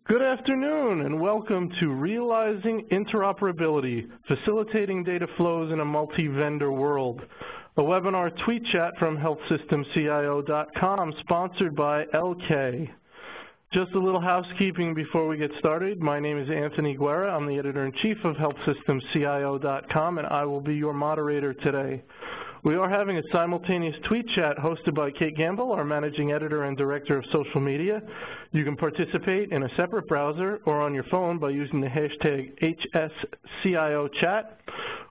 Good afternoon and welcome to Realizing Interoperability, Facilitating Data Flows in a Multi-Vendor World, a webinar tweet chat from healthsystemCIO.com sponsored by Ellkay. Just a little housekeeping before we get started. My name is Anthony Guerra. I'm the Editor-in-Chief of healthsystemCIO.com and I will be your moderator today. We are having a simultaneous tweet chat hosted by Kate Gamble, our Managing Editor and Director of Social Media. You can participate in a separate browser or on your phone by using the hashtag HSCIOchat,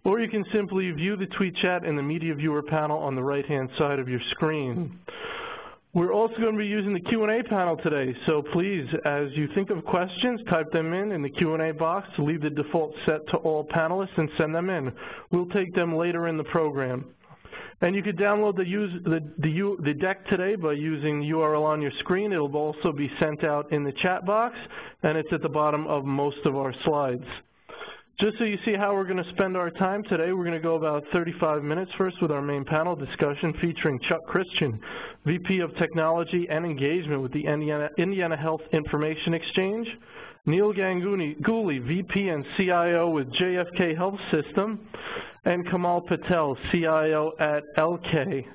or you can simply view the tweet chat in the Media Viewer panel on the right-hand side of your screen. We're also going to be using the Q&A panel today, so please, as you think of questions, type them in the Q&A box, leave the default set to all panelists, and send them in. We'll take them later in the program. And you can download the deck today by using the URL on your screen. It will also be sent out in the chat box, and it's at the bottom of most of our slides. Just so you see how we're going to spend our time today, we're going to go about 35 minutes first with our main panel discussion featuring Chuck Christian, VP of Technology and Engagement with the Indiana Health Information Exchange, Neal Ganguly, VP and CIO with JFK Health System, and Kamal Patel, CIO at Ellkay.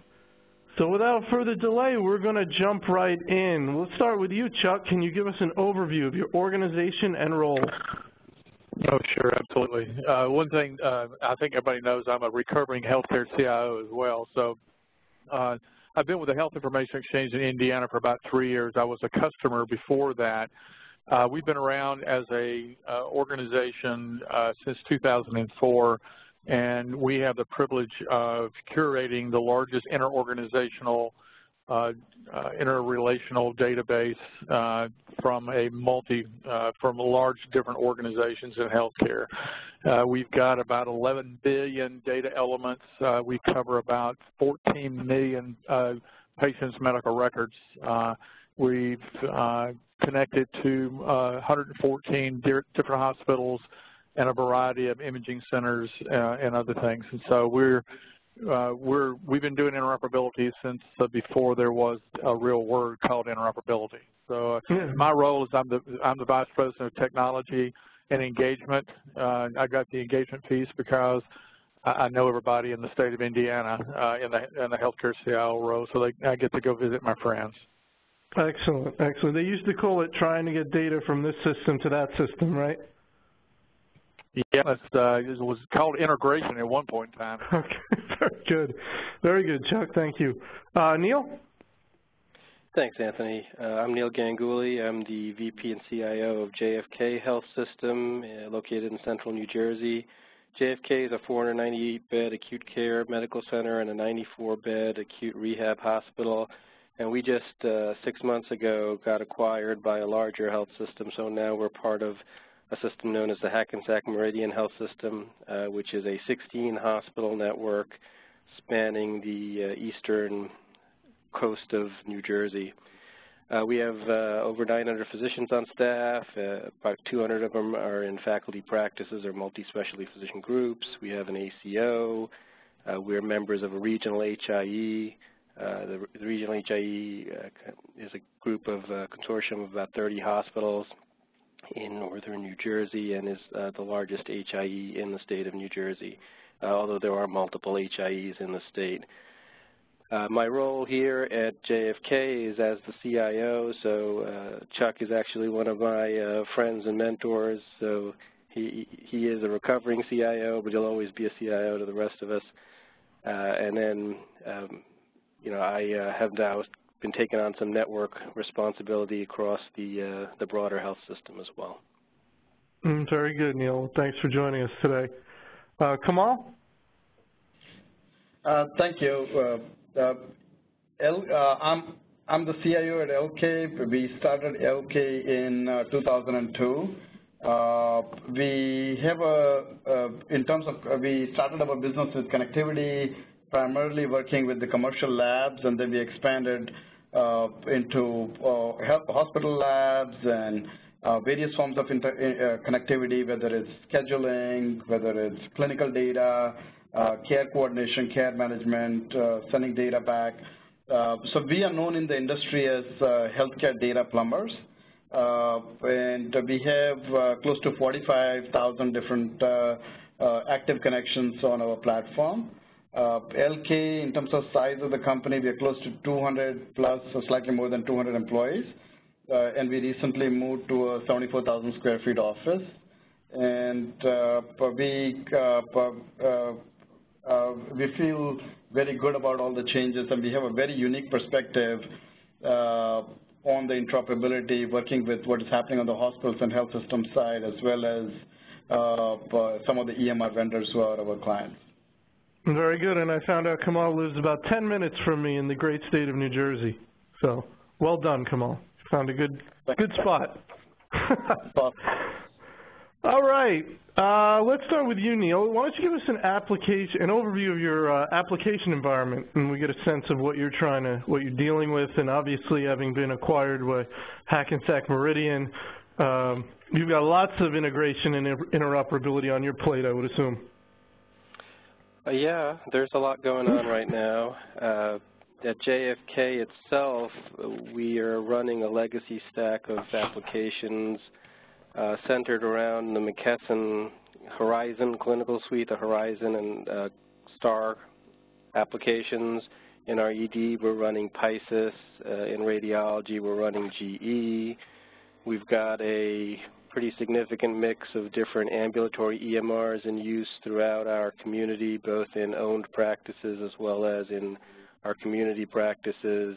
So without further delay, we're going to jump right in. We'll start with you, Chuck. Can you give us an overview of your organization and role? Oh, sure, absolutely. One thing I think everybody knows, I'm a recovering healthcare CIO as well. So I've been with the Health Information Exchange in Indiana for about 3 years. I was a customer before that. We've been around as a organization since 2004, and we have the privilege of curating the largest interorganizational interrelational database from large different organizations in healthcare. We've got about 11 billion data elements. We cover about 14 million patients' medical records. We've connected to 114 different hospitals and a variety of imaging centers and other things. And so we've been doing interoperability since before there was a real word called interoperability. So my role is I'm the Vice President of Technology and Engagement. I got the engagement piece because I know everybody in the state of Indiana in the healthcare CIO role, so I get to go visit my friends. Excellent, excellent. They used to call it trying to get data from this system to that system, right? Yeah, it was called integration at one point in time. Okay, very good. Very good, Chuck. Thank you. Neal? Thanks, Anthony. I'm Neal Ganguly. I'm the VP and CIO of JFK Health System located in central New Jersey. JFK is a 498-bed acute care medical center and a 94-bed acute rehab hospital. And we just 6 months ago got acquired by a larger health system, so now we're part of a system known as the Hackensack Meridian Health System, which is a 16-hospital network spanning the eastern coast of New Jersey. We have over 900 physicians on staff. About 200 of them are in faculty practices or multi-specialty physician groups. We have an ACO. We're members of a regional HIE. The regional HIE is a group of consortium of about 30 hospitals in northern New Jersey and is the largest HIE in the state of New Jersey, although there are multiple HIEs in the state. My role here at JFK is as the CIO, so Chuck is actually one of my friends and mentors, so he is a recovering CIO, but he'll always be a CIO to the rest of us. And then, I have now been taking on some network responsibility across the broader health system as well. Very good, Neal. Thanks for joining us today. Kamal? Thank you. I'm the CIO at Ellkay. We started Ellkay in 2002. We started our business with connectivity, primarily working with the commercial labs, and then we expanded into hospital labs and various forms of connectivity, whether it's scheduling, whether it's clinical data, care coordination, care management, sending data back. So we are known in the industry as healthcare data plumbers. and we have close to 45,000 different active connections on our platform. Ellkay, in terms of size of the company, we are close to 200 plus, or slightly more than 200 employees, and we recently moved to a 74,000 square feet office. And we feel very good about all the changes, and we have a very unique perspective on the interoperability, working with what is happening on the hospitals and health system side, as well as some of the EMR vendors who are our clients. Very good, and I found out Kamal lives about 10 minutes from me in the great state of New Jersey. So, well done, Kamal. You found a good spot. All right, let's start with you, Neal. Why don't you give us an overview of your application environment, and we get a sense of what you're dealing with, and obviously having been acquired by Hackensack Meridian, you've got lots of integration and interoperability on your plate, I would assume. Yeah, there's a lot going on right now. At JFK itself, we are running a legacy stack of applications centered around the McKesson Horizon Clinical Suite, the Horizon and STAR applications. In our ED, we're running PISIS. In radiology, we're running GE. We've got a pretty significant mix of different ambulatory EMRs in use throughout our community, both in owned practices as well as in our community practices.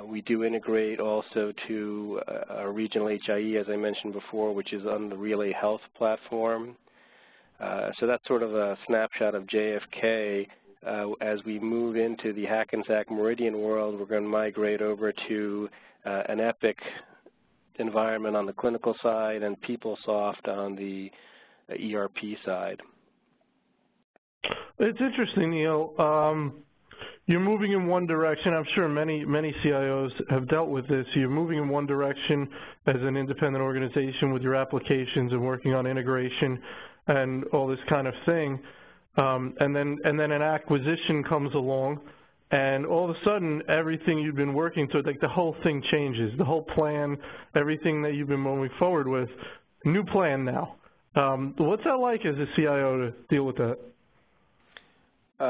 We do integrate also to our regional HIE, as I mentioned before, which is on the Relay Health platform. So that's sort of a snapshot of JFK. As we move into the Hackensack Meridian world, we're going to migrate over to an Epic environment on the clinical side and PeopleSoft on the ERP side. It's interesting, Neal. You're moving in one direction. I'm sure many CIOs have dealt with this. You're moving in one direction as an independent organization with your applications and working on integration and all this kind of thing. And then an acquisition comes along, and all of a sudden, everything you've been working toward, like the whole thing changes. The whole plan, everything that you've been moving forward with, new plan now. What's that like as a CIO to deal with that?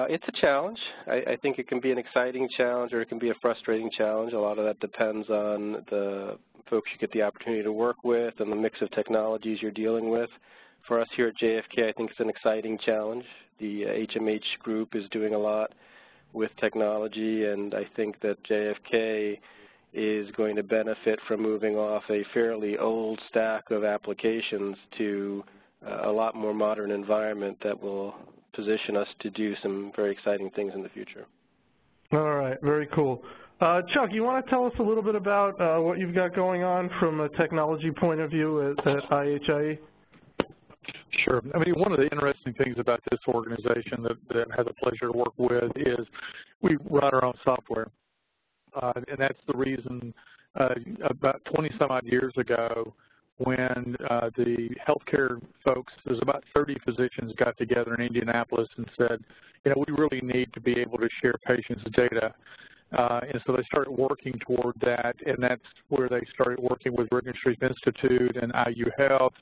It's a challenge. I think it can be an exciting challenge, or it can be a frustrating challenge. A lot of that depends on the folks you get the opportunity to work with and the mix of technologies you're dealing with. For us here at JFK, I think it's an exciting challenge. The HMH group is doing a lot with technology, and I think that JFK is going to benefit from moving off a fairly old stack of applications to a lot more modern environment that will position us to do some very exciting things in the future. All right, very cool. Chuck, you want to tell us a little bit about what you've got going on from a technology point of view at IHIE? Sure. I mean, one of the interesting things about this organization that I have the pleasure to work with is we write our own software. And that's the reason about 20-some-odd years ago when the healthcare folks, there's about 30 physicians got together in Indianapolis and said, you know, we really need to be able to share patients' data. And so they started working toward that, and that's where they started working with Brigham Street Institute and IU Health.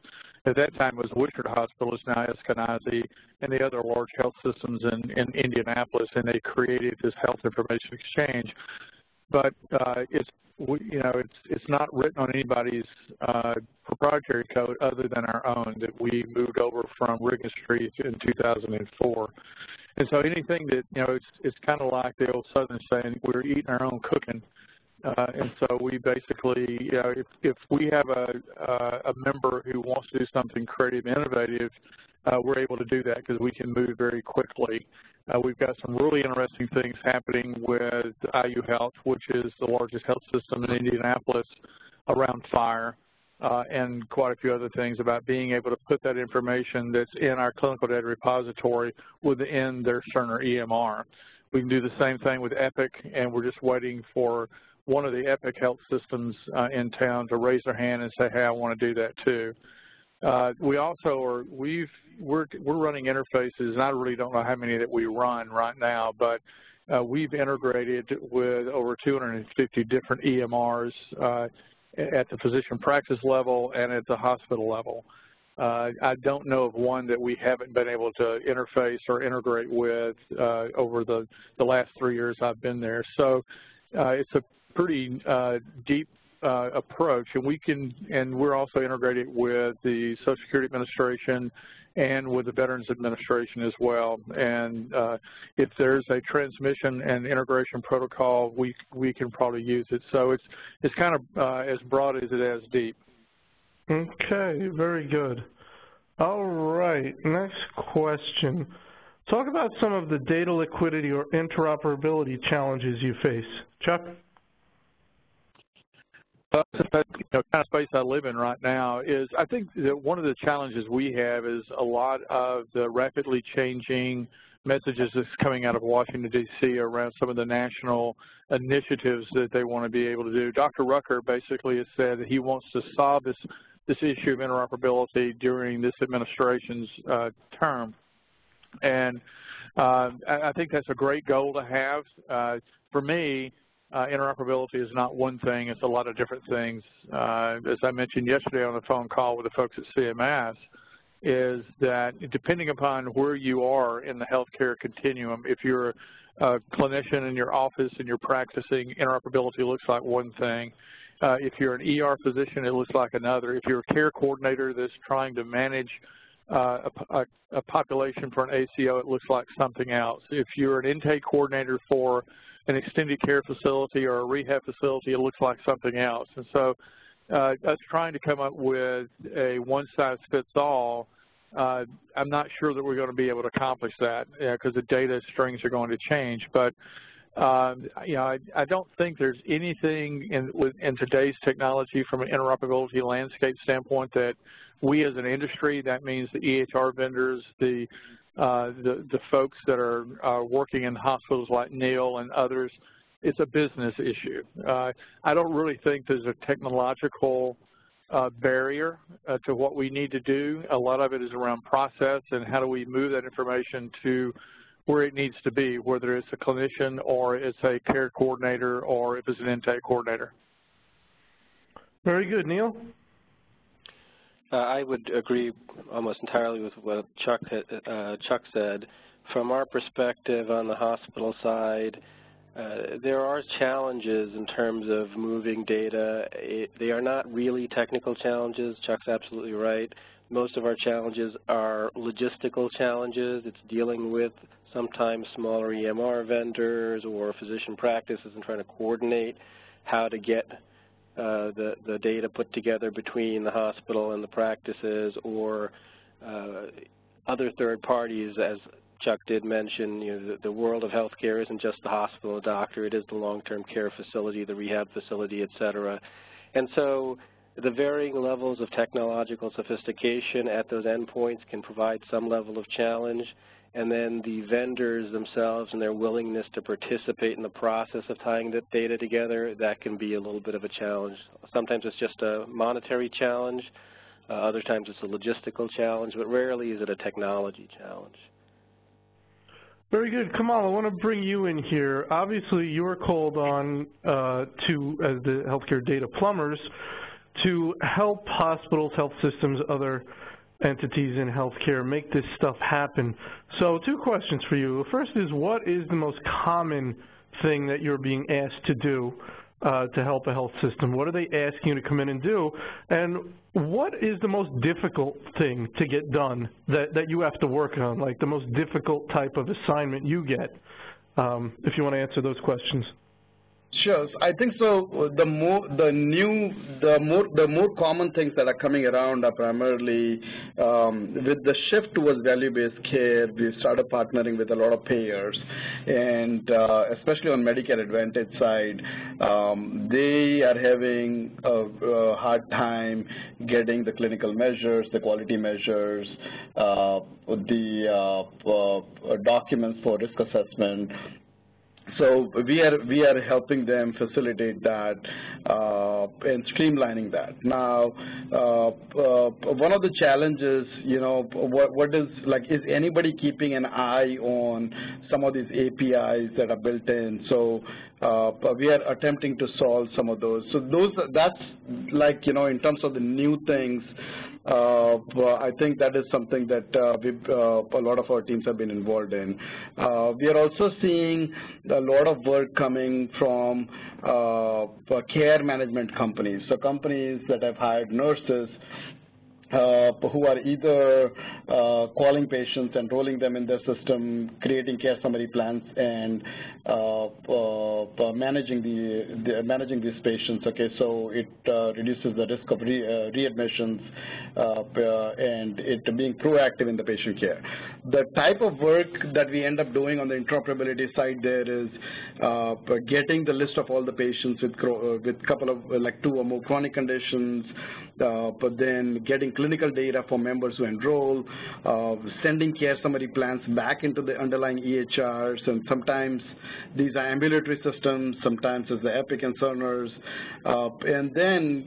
At that time, it was Wishart Hospital, it's now Eskenazi, and the other large health systems in Indianapolis, and they created this health information exchange. But it's not written on anybody's proprietary code other than our own that we moved over from Brigham Street in 2004. And so anything that, you know, it's kind of like the old Southern saying, we're eating our own cooking. And so we basically, you know, if we have a member who wants to do something creative and innovative, we're able to do that because we can move very quickly. We've got some really interesting things happening with IU Health, which is the largest health system in Indianapolis, around fire, and quite a few other things about being able to put that information that's in our clinical data repository within their Cerner EMR. We can do the same thing with Epic, and we're just waiting for one of the Epic health systems in town to raise their hand and say, hey, I want to do that too. We also are, we're running interfaces, and I really don't know how many that we run right now, but we've integrated with over 250 different EMRs at the physician practice level and at the hospital level. I don't know of one that we haven't been able to interface or integrate with over the last 3 years I've been there. So it's a pretty deep approach, and we're also integrated with the Social Security Administration and with the Veterans Administration as well. And if there's a transmission and integration protocol, we can probably use it. So it's kind of as broad as it is deep. Okay, very good. All right, next question. Talk about some of the data liquidity or interoperability challenges you face. Chuck? Kind of space I live in right now is, I think that one of the challenges we have is a lot of the rapidly changing messages that's coming out of Washington, D.C. around some of the national initiatives that they want to be able to do. Dr. Rucker basically has said that he wants to solve this issue of interoperability during this administration's term. And I think that's a great goal to have. For me, interoperability is not one thing, it's a lot of different things. As I mentioned yesterday on the phone call with the folks at CMS, is that depending upon where you are in the healthcare continuum, if you're a clinician in your office and you're practicing, interoperability looks like one thing. If you're an ER physician, it looks like another. If you're a care coordinator that's trying to manage a population for an ACO, it looks like something else. If you're an intake coordinator for an extended care facility or a rehab facility, it looks like something else. And so us trying to come up with a one-size-fits-all, I'm not sure that we're going to be able to accomplish that because the data strings are going to change. But I don't think there's anything in today's technology from an interoperability landscape standpoint that we as an industry, that means the EHR vendors, the folks that are working in hospitals like Neal and others, it's a business issue. I don't really think there's a technological barrier to what we need to do. A lot of it is around process and how do we move that information to where it needs to be, whether it's a clinician or it's a care coordinator or if it's an intake coordinator. Very good. Neal? I would agree almost entirely with what Chuck said. From our perspective on the hospital side, there are challenges in terms of moving data. They are not really technical challenges. Chuck's absolutely right. Most of our challenges are logistical challenges. It's dealing with sometimes smaller EMR vendors or physician practices and trying to coordinate how to get the data put together between the hospital and the practices or other third parties. As Chuck did mention, the world of healthcare isn't just the hospital, the doctor, it is the long-term care facility, the rehab facility, et cetera. And so the varying levels of technological sophistication at those endpoints can provide some level of challenge. And then the vendors themselves and their willingness to participate in the process of tying the data together, that can be a little bit of a challenge. Sometimes it's just a monetary challenge. Other times it's a logistical challenge, but rarely is it a technology challenge. Very good. Kamal, I want to bring you in here. Obviously, you were called on as the healthcare data plumbers to help hospitals, health systems, other entities in healthcare make this stuff happen. So 2 questions for you. First is, what is the most common thing that you're being asked to do to help a health system? What are they asking you to come in and do? And what is the most difficult thing to get done that you have to work on, like the most difficult type of assignment you get, if you want to answer those questions? Sure. I think so. The more common things that are coming around are primarily with the shift towards value-based care. We started partnering with a lot of payers, and especially on Medicare Advantage side, they are having a hard time getting the clinical measures, the quality measures, the documents for risk assessment. So we are helping them facilitate that and streamlining that. Now, one of the challenges, what is is anybody keeping an eye on some of these APIs that are built in? So we are attempting to solve some of those. So that's in terms of the new things. I think that is something that a lot of our teams have been involved in. We are also seeing a lot of work coming from care management companies. So companies that have hired nurses who are either calling patients, enrolling them in their system, creating care summary plans, and managing these patients. Okay, so it reduces the risk of readmissions and it being proactive in the patient care. The type of work that we end up doing on the interoperability side there is getting the list of all the patients with couple of 2 or more chronic conditions, but then getting clinical data for members who enroll, sending care summary plans back into the underlying EHRs, and sometimes these are ambulatory systems, sometimes it's the Epic and Cerners, and then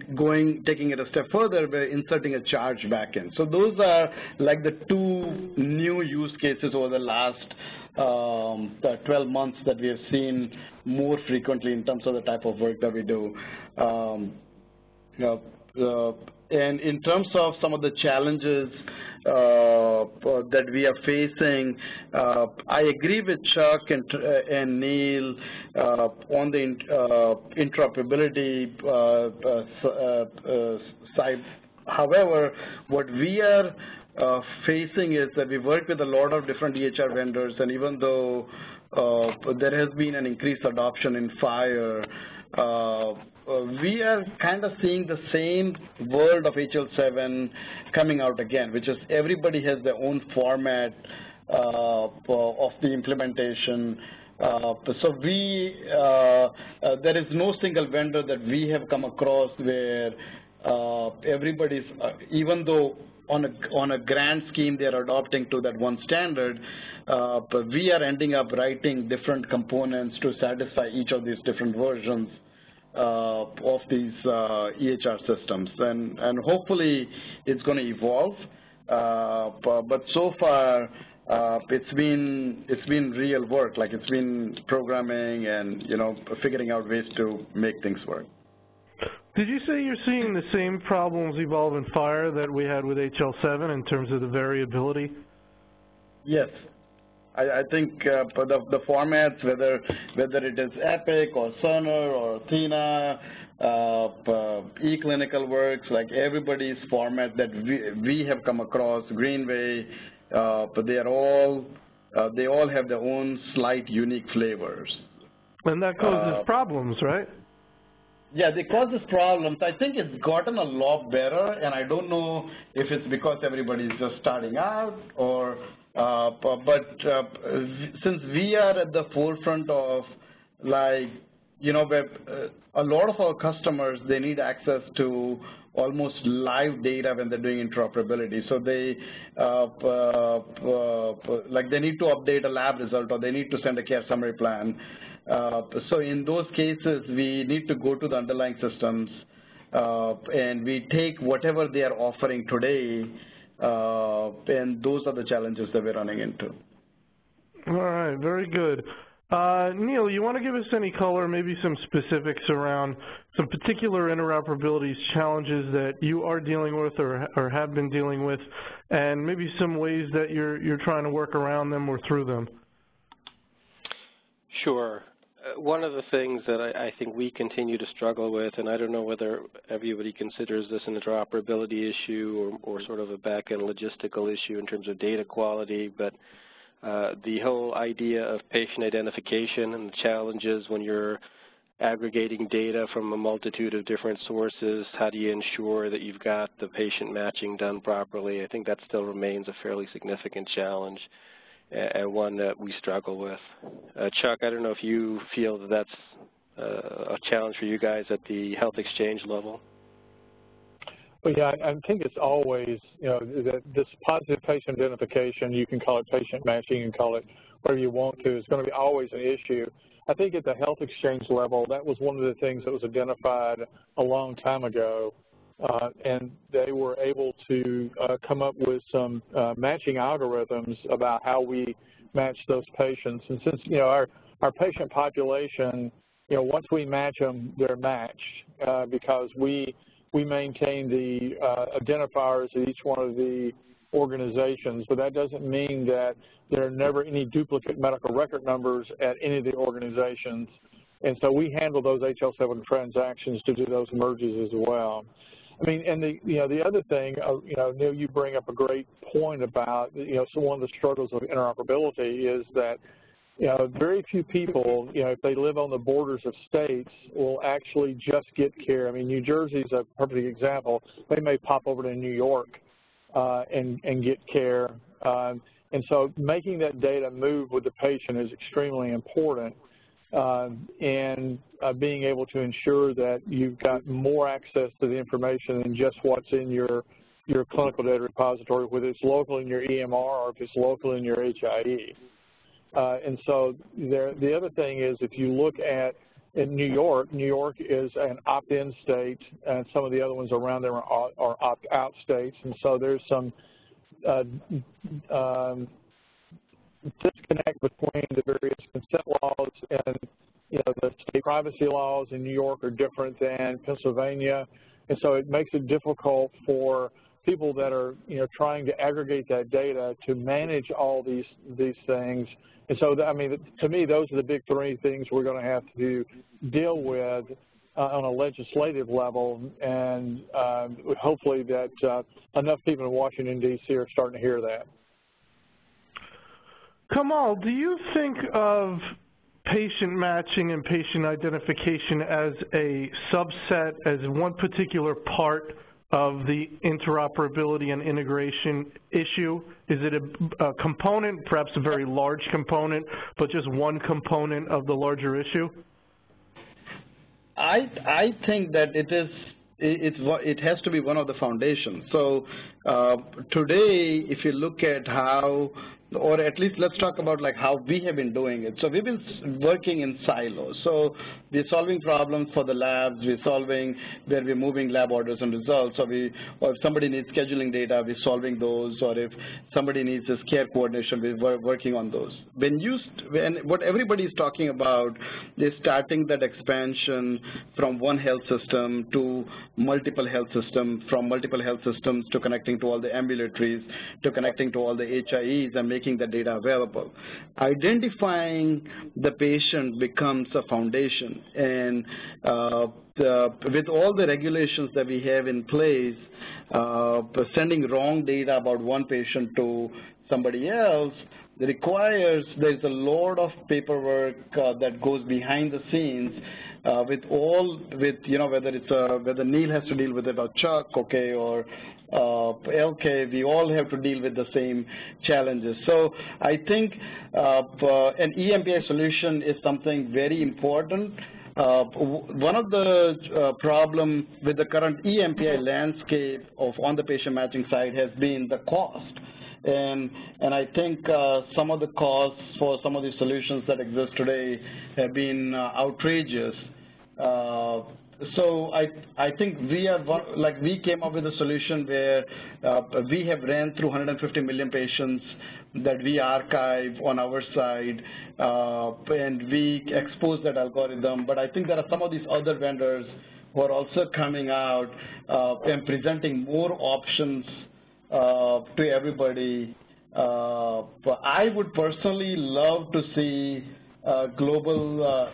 taking it a step further, we're inserting a charge back in. So those are the 2 new use cases over the last 12 months that we have seen more frequently in terms of the type of work that we do. And in terms of some of the challenges that we are facing, I agree with Chuck and Neal on the interoperability side. However, what we are facing is that we work with a lot of different EHR vendors, and even though there has been an increased adoption in FHIR, we are kind of seeing the same world of HL7 coming out again, which is everybody has their own format of the implementation. So there is no single vendor that we have come across where everybody's, even though on a grand scheme they are adopting to that one standard, but we are ending up writing different components to satisfy each of these different versions of these EHR systems, and hopefully it's going to evolve. But so far, it's been real work. It's been programming and figuring out ways to make things work. Did you say you're seeing the same problems evolve in FHIR that we had with HL7 in terms of the variability? Yes. I think the formats, whether it is Epic or Cerner or Athena, eClinicalWorks, everybody's format that we have come across, Greenway, but they all have their own slight unique flavors. And that causes problems, right? Yeah, they cause us problems. I think it's gotten a lot better, and I don't know if it's because everybody's just starting out or but since we are at the forefront of a lot of our customers, they need access to almost live data when they're doing interoperability. So they they need to update a lab result or they need to send a care summary plan. So in those cases, we need to go to the underlying systems and we take whatever they are offering today, and those are the challenges that we're running into. All right, very good. Neal, you want to give us any color, maybe some specifics around some particular interoperability challenges that you are dealing with or have been dealing with, and maybe some ways that you're trying to work around them or through them? Sure. One of the things that I think we continue to struggle with, and I don't know whether everybody considers this an interoperability issue or sort of a back-end logistical issue in terms of data quality, but the whole idea of patient identification and the challenges when you're aggregating data from a multitude of different sources, how do you ensure that you've got the patient matching done properly? I think that still remains a fairly significant challenge and one that we struggle with. Chuck, I don't know if you feel that that's a challenge for you guys at the health exchange level. Well, yeah, I think it's always, this positive patient identification, you can call it patient matching, you can call it whatever you want to, it's going to be always an issue. I think at the health exchange level, that was one of the things that was identified a long time ago, and they were able to come up with some matching algorithms about how we match those patients. And since, you know, our patient population, you know, once we match them, they're matched because we maintain the identifiers at each one of the organizations, but that doesn't mean that there are never any duplicate medical record numbers at any of the organizations. And so we handle those HL7 transactions to do those merges as well. I mean, and the other thing, Neal, you bring up a great point about, so one of the struggles of interoperability is that, very few people, if they live on the borders of states, will actually just get care. I mean, New Jersey's a perfect example. They may pop over to New York and get care. And so making that data move with the patient is extremely important, and being able to ensure that you've got more access to the information than just what's in your clinical data repository, whether it's local in your EMR or if it's local in your HIE. And so the other thing is, if you look at in New York is an opt-in state, and some of the other ones around there are opt-out states. And so there's some disconnect between the various consent laws and, the state privacy laws in New York are different than Pennsylvania. And so it makes it difficult for people that are, trying to aggregate that data to manage all these things. And so, I mean, to me, those are the big three things we're going to have to deal with on a legislative level, and hopefully that enough people in Washington, D.C. are starting to hear that. Kamal, do you think of patient matching and patient identification as a subset, as one particular part of the interoperability and integration issue? Is it a component, perhaps a very large component, but just one component of the larger issue? I think that it has to be one of the foundations. So today, if you look at how, or at least let's talk about like how we have been doing it. So we've been working in silos. So we're solving problems for the labs. We're solving where we're moving lab orders and results. Or if somebody needs scheduling data, we're solving those. Or if somebody needs this care coordination, we're working on those. What everybody is talking about is starting that expansion from one health system to multiple health systems, from multiple health systems to connecting to all the ambulatories, to connecting to all the HIEs and making the data available. Identifying the patient becomes a foundation, and with all the regulations that we have in place, sending wrong data about one patient to somebody else requires, there's a lot of paperwork that goes behind the scenes whether Neal has to deal with it or Chuck, okay, or Ellkay, we all have to deal with the same challenges. So I think an eMPI solution is something very important. One of the problem with the current eMPI landscape on the patient matching side has been the cost. And I think some of the costs for some of the solutions that exist today have been outrageous. So I think we came up with a solution where we have ran through 150 million patients that we archive on our side, and we expose that algorithm. But I think there are some of these other vendors who are also coming out and presenting more options to everybody. But I would personally love to see global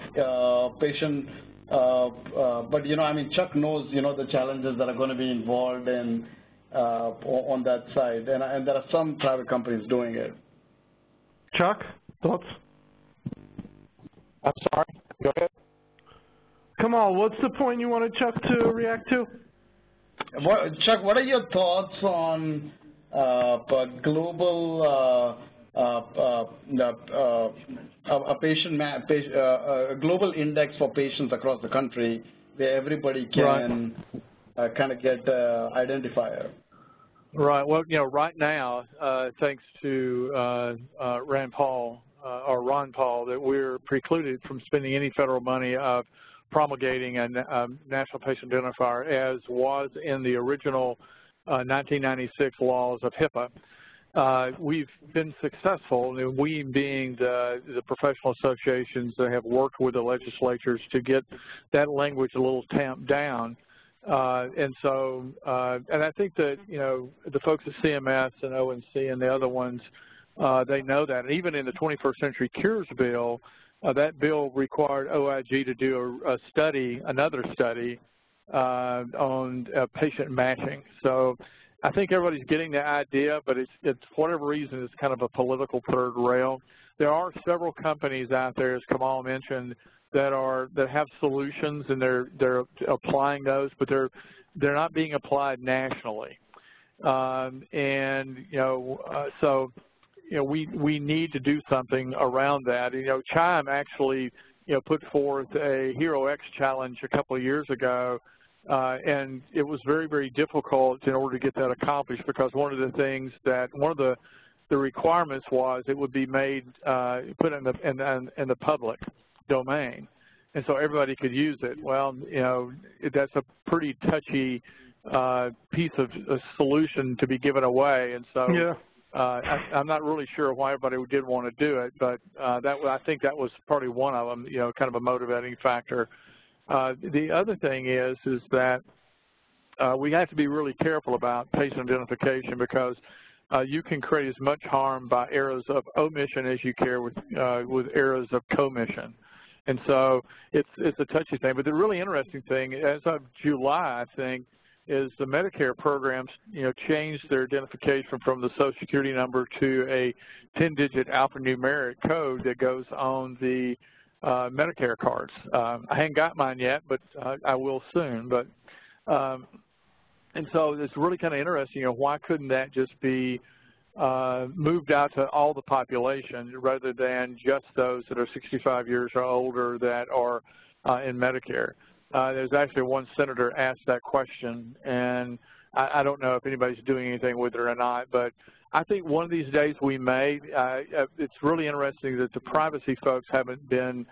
patient, but I mean, Chuck knows the challenges that are going to be involved in on that side, and there are some private companies doing it. Chuck, thoughts? I'm sorry. Go ahead. Kamal, what's the point you wanted Chuck to react to? Chuck, what are your thoughts on global global index for patients across the country, where everybody can kind of get identifier? Right. Well, right now, thanks to Rand Paul, or Ron Paul, that we're precluded from spending any federal money of promulgating a national patient identifier as was in the original 1996 laws of HIPAA. We've been successful, and we being the professional associations that have worked with the legislatures to get that language a little tamped down. And I think that, the folks at CMS and ONC and the other ones, they know that. And even in the 21st Century Cures bill, that bill required OIG to do another study on patient matching. So I think everybody's getting the idea, but it's for whatever reason, it's kind of a political third rail. There are several companies out there, as Kamal mentioned, that have solutions, and they're applying those, but they're not being applied nationally. We need to do something around that. Chime actually put forth a Hero X challenge a couple of years ago, and it was very, very difficult in order to get that accomplished, because one of the requirements was it would be made put in the public domain, and so everybody could use it. Well, that's a pretty touchy piece of a solution to be given away, and so yeah. I'm not really sure why everybody did want to do it, but I think that was probably one of them, kind of a motivating factor. The other thing is that we have to be really careful about patient identification, because you can create as much harm by errors of omission as you can with errors of commission. And so it's a touchy thing. But the really interesting thing, as of July, I think, is the Medicare programs, changed their identification from the Social Security number to a 10-digit alphanumeric code that goes on the Medicare cards. I haven't got mine yet, but I will soon. But and so it's really kind of interesting. Why couldn't that just be moved out to all the population rather than just those that are 65 years or older that are in Medicare? There's actually one senator asked that question, and I don't know if anybody's doing anything with it or not, but I think one of these days we may. It's really interesting that the privacy folks haven't been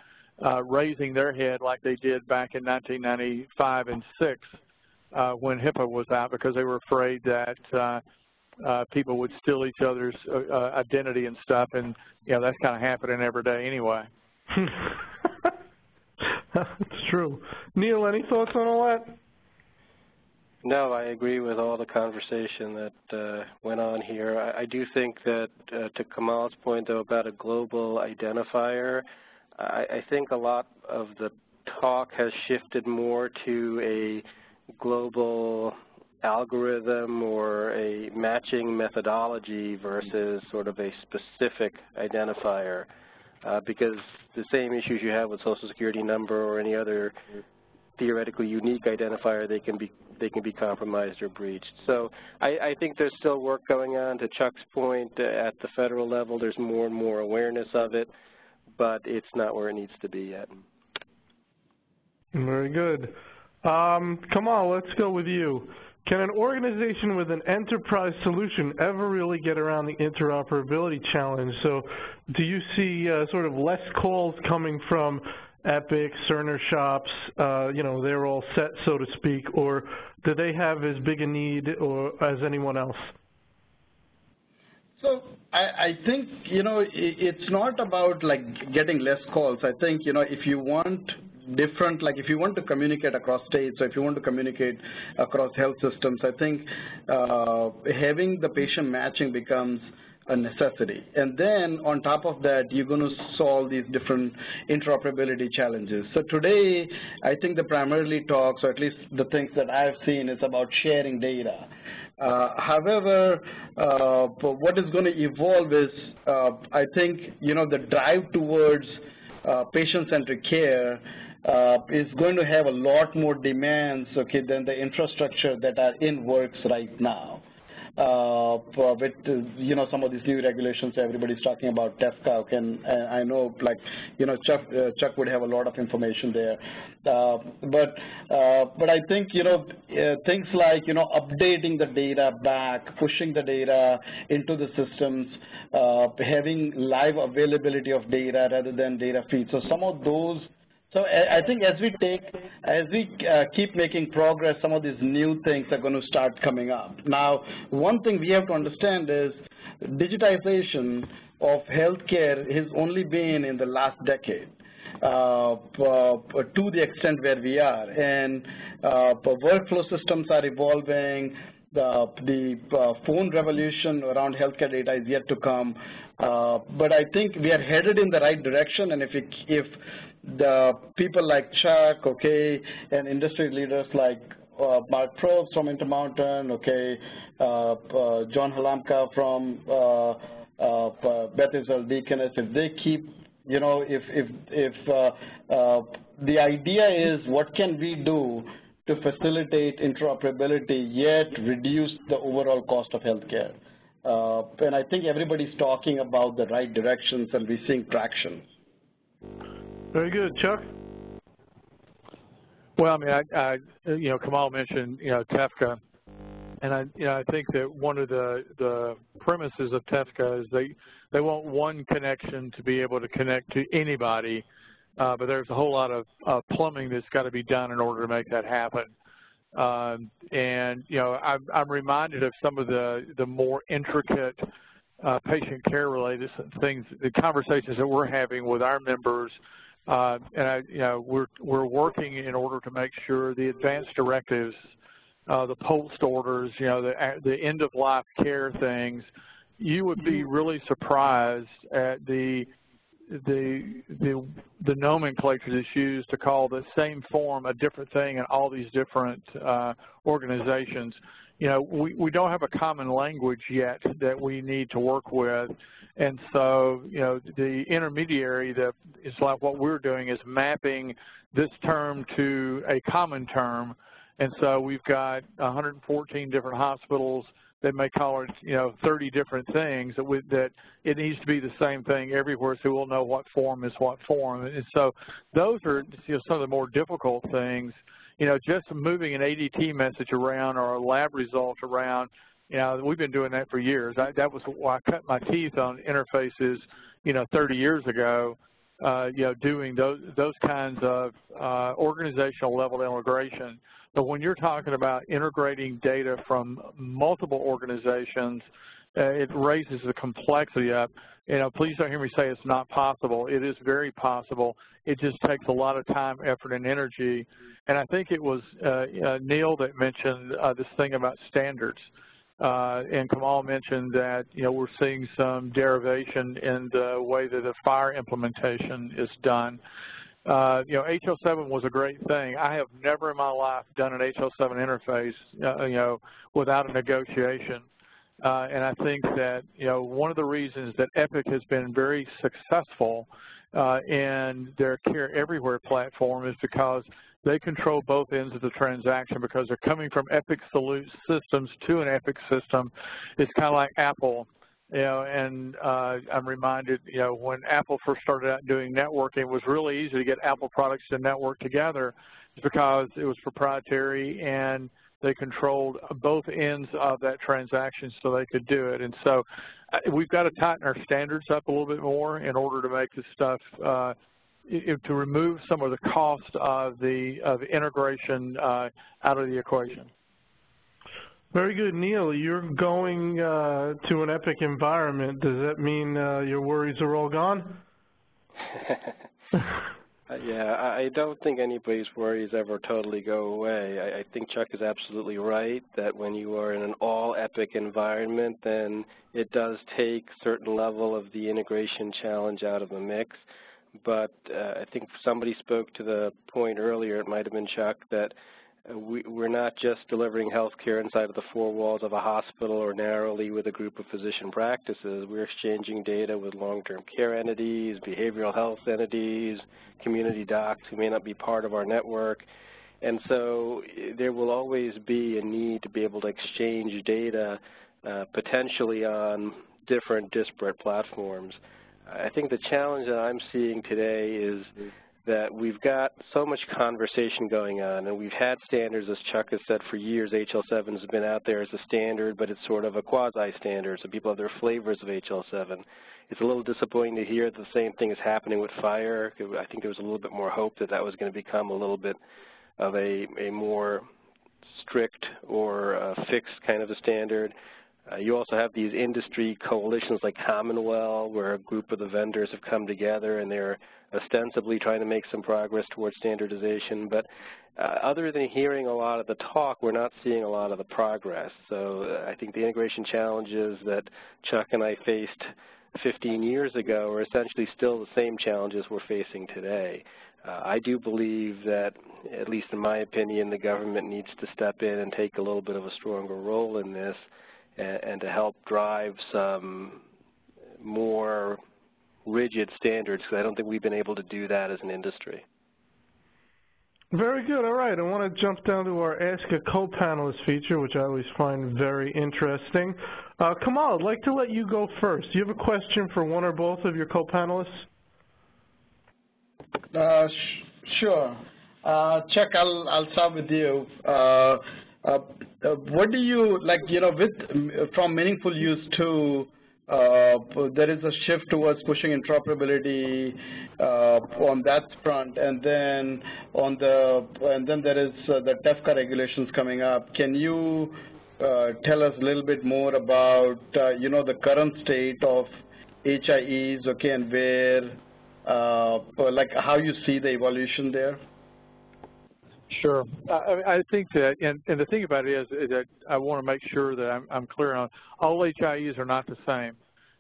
raising their head like they did back in 1995 and 6 when HIPAA was out, because they were afraid that people would steal each other's identity and stuff, and that's kind of happening every day anyway. That's true. Neal, any thoughts on all that? No, I agree with all the conversation that went on here. I do think that, to Kamal's point, though, about a global identifier, I think a lot of the talk has shifted more to a global algorithm or a matching methodology versus sort of a specific identifier. Because the same issues you have with Social Security number or any other theoretically unique identifier, they can be compromised or breached. So I think there's still work going on. To Chuck's point, at the federal level, there's more and more awareness of it, but it's not where it needs to be yet. Very good. Kamal, let's go with you. Can an organization with an enterprise solution ever really get around the interoperability challenge? So do you see sort of less calls coming from Epic, Cerner shops, they're all set, so to speak, or do they have as big a need as anyone else? So I think, it's not about getting less calls. I think, if you want different, if you want to communicate across states, or if you want to communicate across health systems, I think having the patient matching becomes a necessity. And then on top of that, you're going to solve these different interoperability challenges. So today, I think the primarily talks, or at least the things that I've seen, is about sharing data. However, what is going to evolve is, I think, the drive towards patient-centric care is going to have a lot more demands, than the infrastructure that are in works right now. with some of these new regulations everybody's talking about, TEFCA, and I know Chuck would have a lot of information there. But I think things like updating the data back, pushing the data into the systems, having live availability of data rather than data feeds. So some of those. So I think as we keep making progress, some of these new things are going to start coming up. Now, one thing we have to understand is digitization of healthcare has only been in the last decade. To the extent where we are, and workflow systems are evolving. The phone revolution around healthcare data is yet to come, but I think we are headed in the right direction. And if the people like Chuck, and industry leaders like Mark Probst from Intermountain, John Halamka from Beth Israel Deaconess, if they keep, the idea is what can we do to facilitate interoperability yet reduce the overall cost of healthcare. And I think everybody's talking about the right directions and we're seeing traction. Very good. Chuck? Well, I mean, Kamal mentioned, TEFCA, and I think that one of the premises of TEFCA is they want one connection to be able to connect to anybody, but there's a whole lot of plumbing that's got to be done in order to make that happen. And I'm reminded of some of the more intricate patient care related things, the conversations that we're having with our members. We're working in order to make sure the advanced directives, the post orders, the end of life care things. You would be really surprised at the nomenclature that's used to call the same form a different thing in all these different organizations. We don't have a common language yet that we need to work with, and so the intermediary that is like what we're doing is mapping this term to a common term, and so we've got 114 different hospitals that may call it 30 different things that it needs to be the same thing everywhere, so we'll know what form is what form. And so those are some of the more difficult things. Just moving an ADT message around or a lab result around, we've been doing that for years. That was why I cut my teeth on interfaces, 30 years ago, doing those kinds of organizational level integration. But when you're talking about integrating data from multiple organizations, it raises the complexity up. Please don't hear me say it's not possible. It is very possible. It just takes a lot of time, effort, and energy. And I think it was Neal that mentioned this thing about standards. And Kamal mentioned that, we're seeing some derivation in the way that the fire implementation is done. HL7 was a great thing. I have never in my life done an HL7 interface, without a negotiation. And I think that, one of the reasons that Epic has been very successful in their Care Everywhere platform is because they control both ends of the transaction, because they're coming from Epic systems to an Epic system. It's kind of like Apple. And I'm reminded, when Apple first started out doing networking, it was really easy to get Apple products to network together because it was proprietary and they controlled both ends of that transaction so they could do it. And so we've got to tighten our standards up a little bit more in order to make this stuff, to remove some of the cost of the integration out of the equation. Very good. Neal, you're going to an Epic environment. Does that mean your worries are all gone? Yeah, I don't think anybody's worries ever totally go away. I think Chuck is absolutely right that when you are in an all-Epic environment, then it does take a certain level of the integration challenge out of the mix. But I think somebody spoke to the point earlier, it might have been Chuck, that we're not just delivering healthcare inside of the four walls of a hospital or narrowly with a group of physician practices. We're exchanging data with long-term care entities, behavioral health entities, community docs who may not be part of our network. And so there will always be a need to be able to exchange data potentially on different disparate platforms. I think the challenge that I'm seeing today is that we've got so much conversation going on, and we've had standards, as Chuck has said, for years. HL7 has been out there as a standard, but it's sort of a quasi-standard, so people have their flavors of HL7. It's a little disappointing to hear that the same thing is happening with fire. I think there was a little bit more hope that that was going to become a little bit of a more strict or fixed kind of a standard. You also have these industry coalitions like Commonwealth, where a group of the vendors have come together and they're ostensibly trying to make some progress towards standardization. But other than hearing a lot of the talk, we're not seeing a lot of the progress. So I think the integration challenges that Chuck and I faced 15 years ago are essentially still the same challenges we're facing today. I do believe that, at least in my opinion, the government needs to step in and take a little bit of a stronger role in this, and to help drive some more rigid standards, because I don't think we've been able to do that as an industry. Very good. All right. I want to jump down to our Ask a Co-Panelist feature, which I always find very interesting. Kamal, I'd like to let you go first. Do you have a question for one or both of your co-panelists? Sure. Chuck, I'll start with you. What do you, like, from meaningful use to, there is a shift towards pushing interoperability on that front, and then there is the TEFCA regulations coming up. Can you tell us a little bit more about, the current state of HIEs, okay, and where, like, how you see the evolution there? Sure. I think that, and the thing about it is that I want to make sure that I'm clear on, all HIEs are not the same.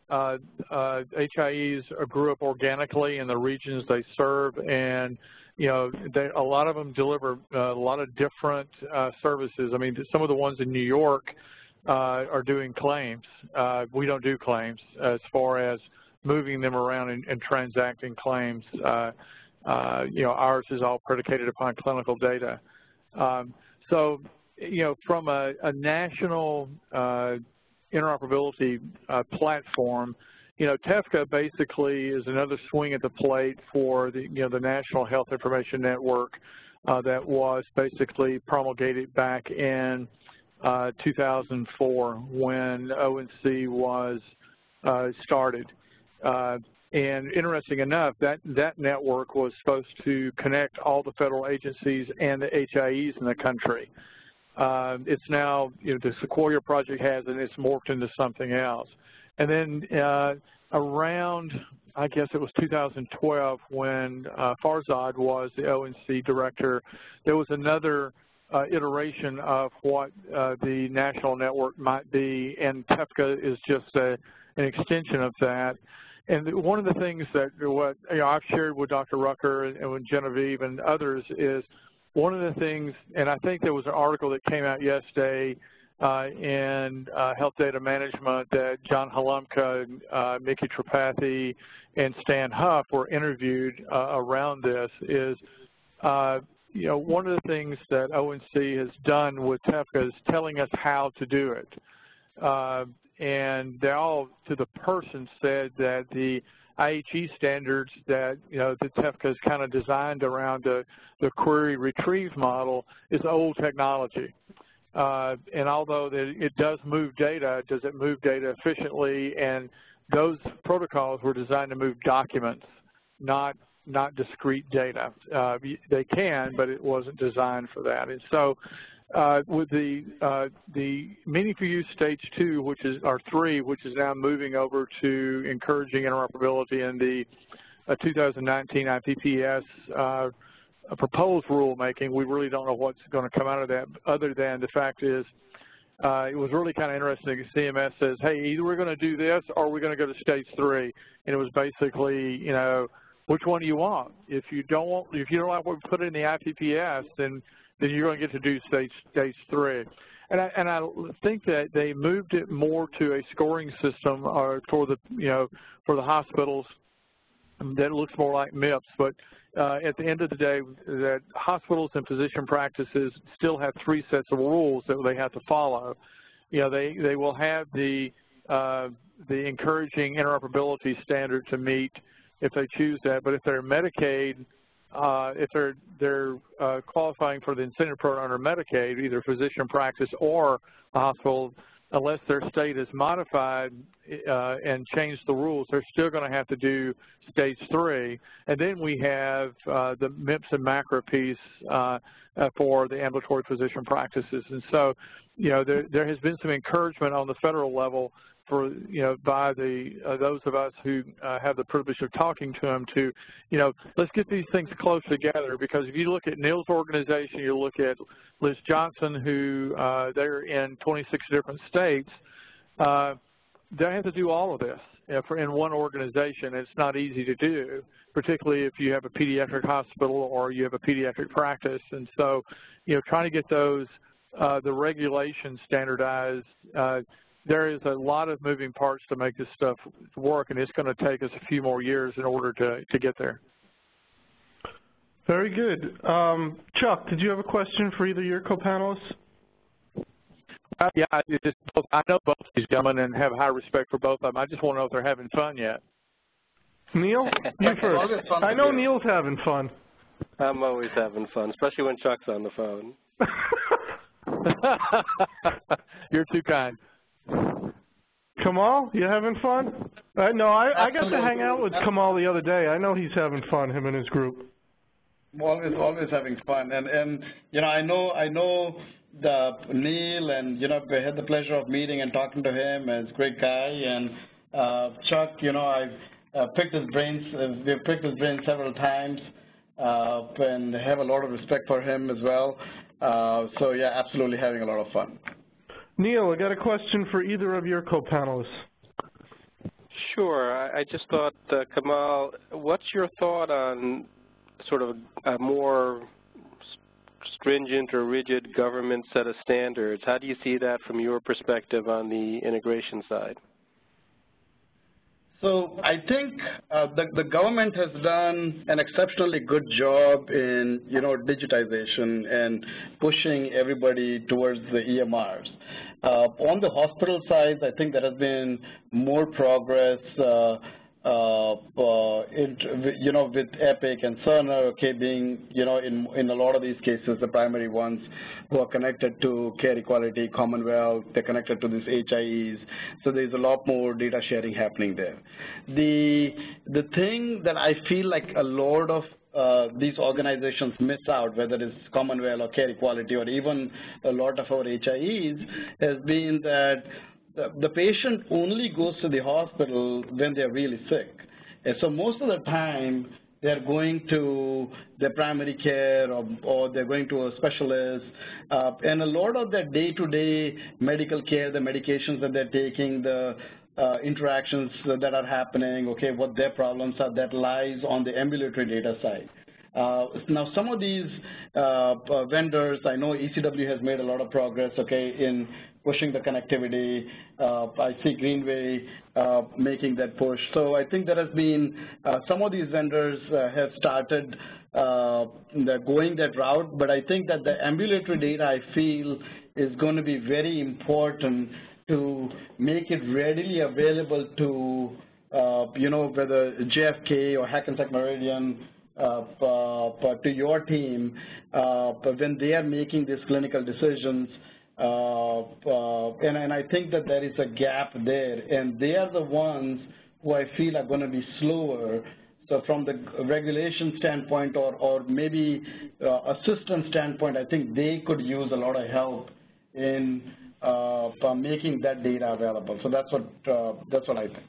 HIEs grew up organically in the regions they serve, and a lot of them deliver a lot of different services. I mean, some of the ones in New York are doing claims. We don't do claims as far as moving them around and transacting claims. Ours is all predicated upon clinical data. So, from a national interoperability platform, TEFCA basically is another swing at the plate for the National Health Information Network that was basically promulgated back in 2004 when ONC was started. And interesting enough, that network was supposed to connect all the federal agencies and the HIEs in the country. It's now, the Sequoia project has, and it's morphed into something else. And then around, I guess it was 2012, when Farzad was the ONC director, there was another iteration of what the national network might be, and TEFCA is just an extension of that. And one of the things that I've shared with Dr. Rucker and with Genevieve and others is one of the things, and I think there was an article that came out yesterday in Health Data Management that John Halumka, Mickey Tripathi, and Stan Huff were interviewed around this is, one of the things that ONC has done with TEFCA is telling us how to do it. And they all, to the person, said that the IHE standards that, the TEFCA is kind of designed around the query retrieve model is old technology. And although it does move data, does it move data efficiently? And those protocols were designed to move documents, not discrete data. They can, but it wasn't designed for that. And so with the meaningful use stage 2, which is, or 3, which is now moving over to encouraging interoperability in the 2019 IPPS proposed rulemaking, we really don't know what's going to come out of that, other than the fact is it was really kind of interesting. CMS says, hey, either we're going to do this or we're going to go to stage 3, and it was basically, which one do you want? If you don't like what we put in the IPPS, then you're going to get to do stage 3. And I think that they moved it more to a scoring system for the hospitals that looks more like MIPS. But at the end of the day, that hospitals and physician practices still have 3 sets of rules that they have to follow. they will have the encouraging interoperability standard to meet if they choose that. But if they're Medicaid, if they're qualifying for the incentive program under Medicaid, either physician practice or a hospital, unless their state is modified and changed the rules, they're still going to have to do stage 3. And then we have the MIPS and MACRA piece for the ambulatory physician practices. And so, there has been some encouragement on the federal level for, by those of us who have the privilege of talking to them to, let's get these things close together, because if you look at Neal's organization, you look at Liz Johnson, who they're in 26 different states, they have to do all of this in one organization. It's not easy to do, particularly if you have a pediatric hospital or you have a pediatric practice. And so, trying to get those, the regulations standardized, there is a lot of moving parts to make this stuff work, and it's going to take us a few more years in order to get there. Very good. Chuck, did you have a question for either of your co-panelists? Yeah, I know both of these gentlemen and have high respect for both of them. I just want to know if they're having fun yet. Neal, you first. I know Neal's having fun. I'm always having fun, especially when Chuck's on the phone. You're too kind. Kamal, you having fun? No, I got to hang out with Kamal the other day. I know he's having fun, him and his group. Always having fun, and I know Neal, and we had the pleasure of meeting and talking to him, and he's a great guy. And Chuck, I've picked his brains. We've picked his brains several times, and have a lot of respect for him as well. So yeah, absolutely having a lot of fun. Neal, I got a question for either of your co-panelists. Sure. I just thought, Kamal, what's your thought on sort of a more stringent or rigid government set of standards? How do you see that from your perspective on the integration side? So I think the government has done an exceptionally good job in, digitization and pushing everybody towards the EMRs. On the hospital side, I think there has been more progress, with Epic and Cerner, being, in a lot of these cases, the primary ones who are connected to Care Equality, Commonwealth, they're connected to these HIEs, so there's a lot more data sharing happening there. The thing that I feel like a lot of these organizations miss out, whether it's Commonwealth or Care Equality or even a lot of our HIEs, has been that the patient only goes to the hospital when they're really sick. And so most of the time, they're going to their primary care or they're going to a specialist. And a lot of their day-to-day medical care, the medications that they're taking, the interactions that are happening, what their problems are, that lies on the ambulatory data side. Now, some of these vendors, I know ECW has made a lot of progress, in pushing the connectivity. I see Greenway making that push. So I think there has been, some of these vendors have started going that route, but I think that the ambulatory data, I feel, is going to be very important to make it readily available to, whether JFK or Hackensack Meridian, to your team, but when they are making these clinical decisions, and I think that there is a gap there, and they are the ones who I feel are going to be slower. So from the regulation standpoint or maybe a system standpoint, I think they could use a lot of help in making that data available. So that's what I think.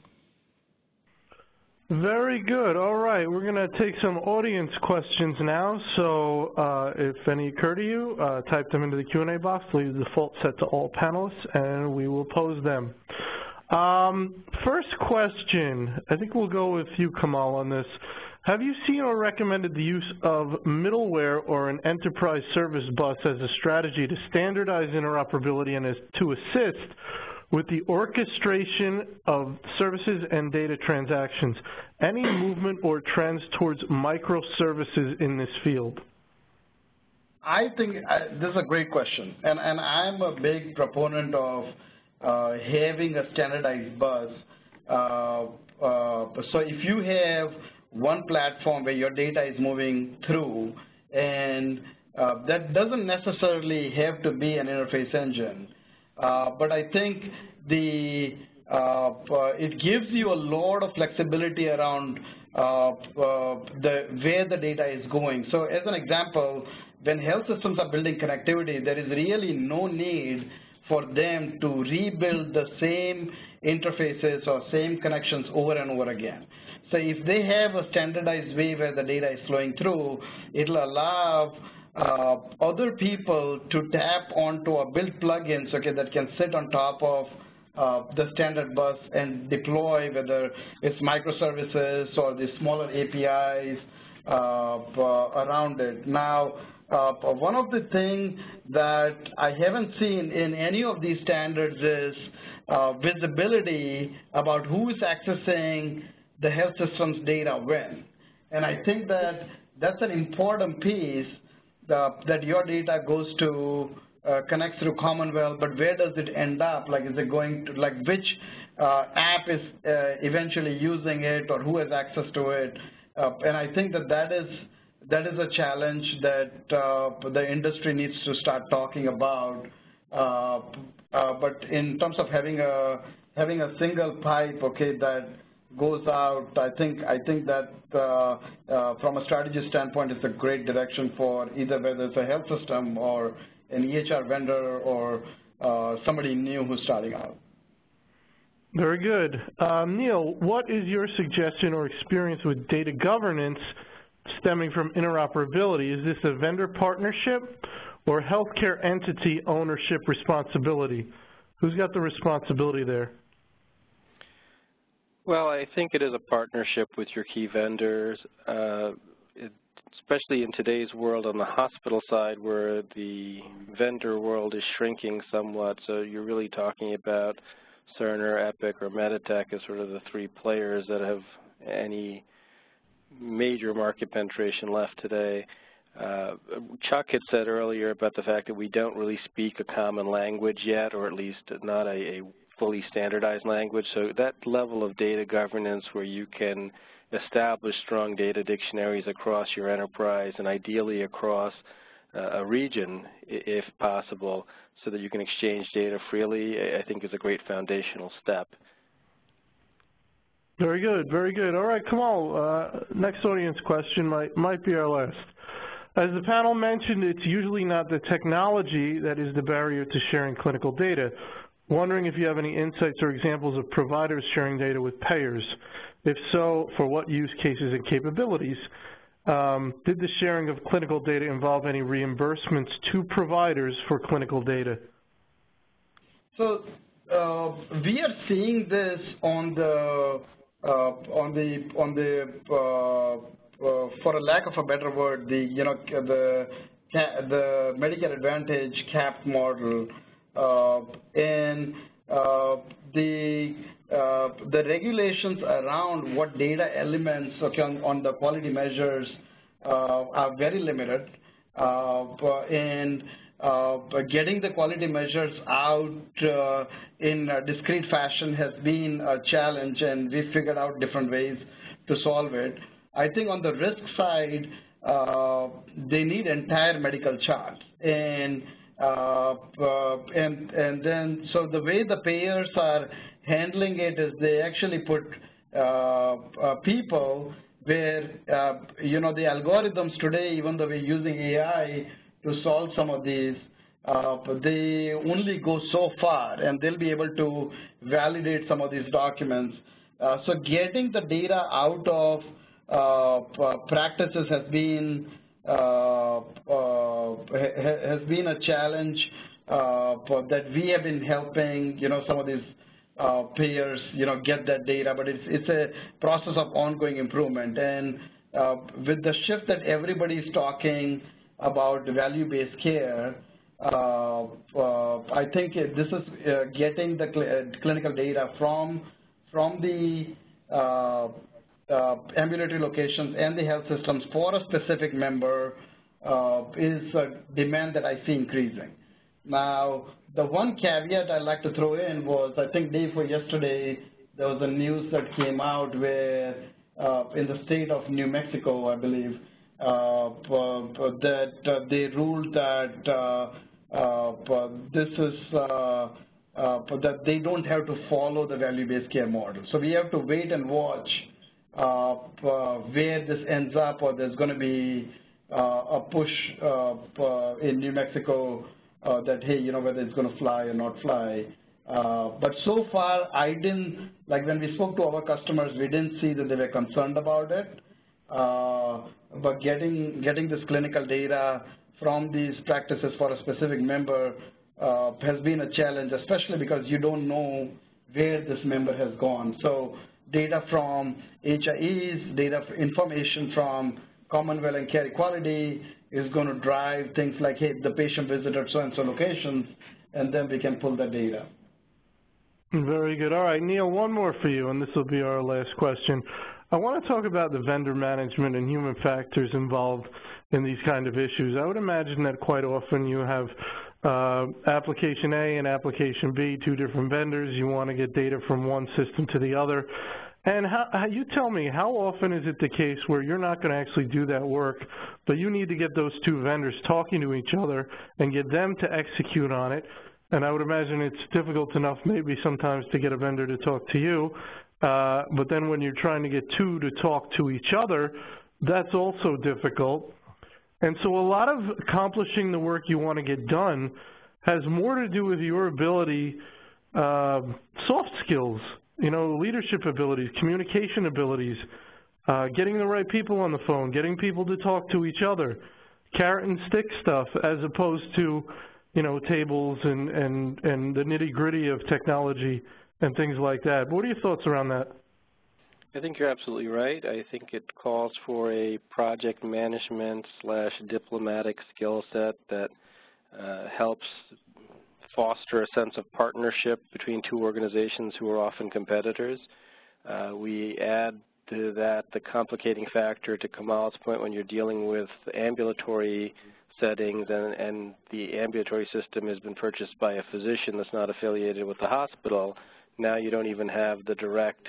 Very good. All right, we're going to take some audience questions now. So if any occur to you, type them into the Q&A box. Leave the default set to all panelists, and we will pose them. First question, I think we'll go with you, Kamal, on this. Have you seen or recommended the use of middleware or an enterprise service bus as a strategy to standardize interoperability and to assist with the orchestration of services and data transactions? Any movement or trends towards microservices in this field? I think this is a great question, and I'm a big proponent of having a standardized bus. So if you have one platform where your data is moving through, and that doesn't necessarily have to be an interface engine, but I think it gives you a lot of flexibility around where the data is going. So as an example, when health systems are building connectivity, there is really no need for them to rebuild the same interfaces or same connections over and over again. So if they have a standardized way where the data is flowing through, it'll allow other people to tap onto or build plugins, okay, that can sit on top of the standard bus and deploy, whether it's microservices or the smaller APIs around it. Now, one of the things that I haven't seen in any of these standards is visibility about who is accessing the health system's data when. And I think that that's an important piece, that your data goes to connects through Commonwealth, but where does it end up? Like, is it going to, like, which app is eventually using it, or who has access to it? And I think that is a challenge that the industry needs to start talking about. But in terms of having a single pipe, okay, that goes out, I think that from a strategy standpoint, it's a great direction for either whether it's a health system or an EHR vendor or somebody new who's starting out. Very good. Neal, what is your suggestion or experience with data governance stemming from interoperability? Is this a vendor partnership or healthcare entity ownership responsibility? Who's got the responsibility there? Well, I think it is a partnership with your key vendors, especially in today's world on the hospital side, where the vendor world is shrinking somewhat. So you're really talking about Cerner, Epic, or Meditech as sort of the three players that have any major market penetration left today. Chuck had said earlier about the fact that we don't really speak a common language yet, or at least not a fully standardized language. So that level of data governance where you can establish strong data dictionaries across your enterprise and ideally across a region, if possible, so that you can exchange data freely, I think is a great foundational step. Very good, very good. All right, Kamal, next audience question might be our last. As the panel mentioned, it's usually not the technology that is the barrier to sharing clinical data. Wondering if you have any insights or examples of providers sharing data with payers. If so, for what use cases and capabilities? Did the sharing of clinical data involve any reimbursements to providers for clinical data? So we are seeing this on the for a lack of a better word, the Medicare Advantage capped model, and the regulations around what data elements on the quality measures are very limited, and getting the quality measures out in a discrete fashion has been a challenge, and we figured out different ways to solve it. I think on the risk side, they need entire medical charts, and then so the way the payers are handling it is they actually put people where the algorithms today, even though we're using AI to solve some of these, they only go so far, and they'll be able to validate some of these documents. So getting the data out of practices has been a challenge that we have been helping some of these payers get that data, but it's a process of ongoing improvement. And with the shift that everybody's talking about value-based care, I think this is getting the clinical data from the ambulatory locations and the health systems for a specific member is a demand that I see increasing. Now, the one caveat I'd like to throw in was, I think day before yesterday, there was a news that came out where in the state of New Mexico, I believe, that they ruled that this is that they don't have to follow the value-based care model. So we have to wait and watch where this ends up, or there's going to be a push in New Mexico that, hey, you know, whether it's going to fly or not fly. But so far, I didn't, like when we spoke to our customers, we didn't see that they were concerned about it. But getting this clinical data from these practices for a specific member has been a challenge, especially because you don't know where this member has gone. So data from HIEs, information from Commonwealth and Care Equality is going to drive things like, hey, the patient visited so-and-so locations, and then we can pull the data. Very good. All right, Neal, one more for you, and this will be our last question. I want to talk about the vendor management and human factors involved in these kind of issues. I would imagine that quite often you have application A and application B, two different vendors. You want to get data from one system to the other. And you tell me, how often is it the case where you're not going to actually do that work, but you need to get those two vendors talking to each other and get them to execute on it? And I would imagine it's difficult enough maybe sometimes to get a vendor to talk to you, but then when you're trying to get two to talk to each other, that's also difficult. And so a lot of accomplishing the work you want to get done has more to do with your ability, soft skills, you know, leadership abilities, communication abilities, getting the right people on the phone, getting people to talk to each other, carrot and stick stuff, as opposed to, you know, tables and the nitty-gritty of technology and things like that. What are your thoughts around that? I think you're absolutely right. I think it calls for a project management / diplomatic skill set that helps foster a sense of partnership between two organizations who are often competitors. We add to that the complicating factor, to Kamal's point, when you're dealing with ambulatory settings and the ambulatory system has been purchased by a physician that's not affiliated with the hospital. Now you don't even have the direct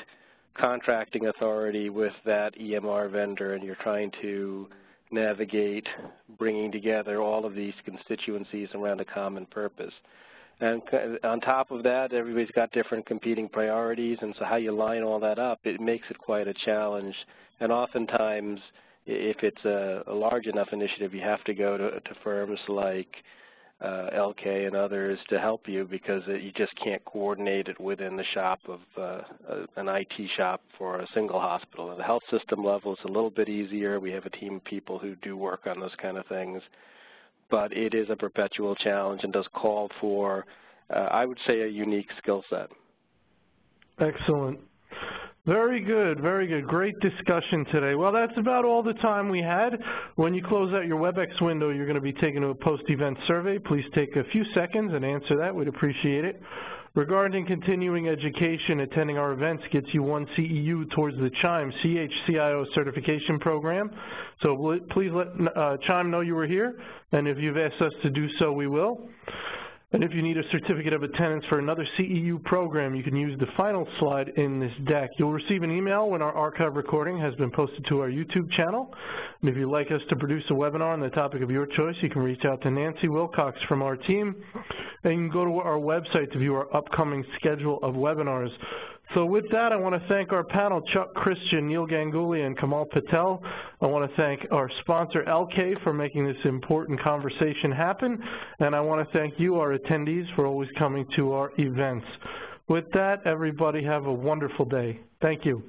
contracting authority with that EMR vendor, and you're trying to navigate bringing together all of these constituencies around a common purpose. And on top of that, everybody's got different competing priorities, and so how you line all that up, it makes it quite a challenge. And oftentimes, if it's a large enough initiative, you have to go to firms like Ellkay and others to help you, because you just can't coordinate it within the shop of an IT shop for a single hospital. At the health system level, it's a little bit easier. We have a team of people who do work on those kind of things. But it is a perpetual challenge and does call for, I would say, a unique skill set. Excellent. Very good, very good. Great discussion today. Well, that's about all the time we had. When you close out your WebEx window, you're going to be taken to a post-event survey. Please take a few seconds and answer that. We'd appreciate it. Regarding continuing education, attending our events gets you one CEU towards the CHIME CHCIO certification program. So please let CHIME know you were here, and if you've asked us to do so, we will. And if you need a certificate of attendance for another CEU program, you can use the final slide in this deck. You'll receive an email when our archive recording has been posted to our YouTube channel. And if you'd like us to produce a webinar on the topic of your choice, you can reach out to Nancy Wilcox from our team. And you can go to our website to view our upcoming schedule of webinars. So with that, I want to thank our panel, Chuck Christian, Neal Ganguly, and Kamal Patel. I want to thank our sponsor, Ellkay, for making this important conversation happen. And I want to thank you, our attendees, for always coming to our events. With that, everybody have a wonderful day. Thank you.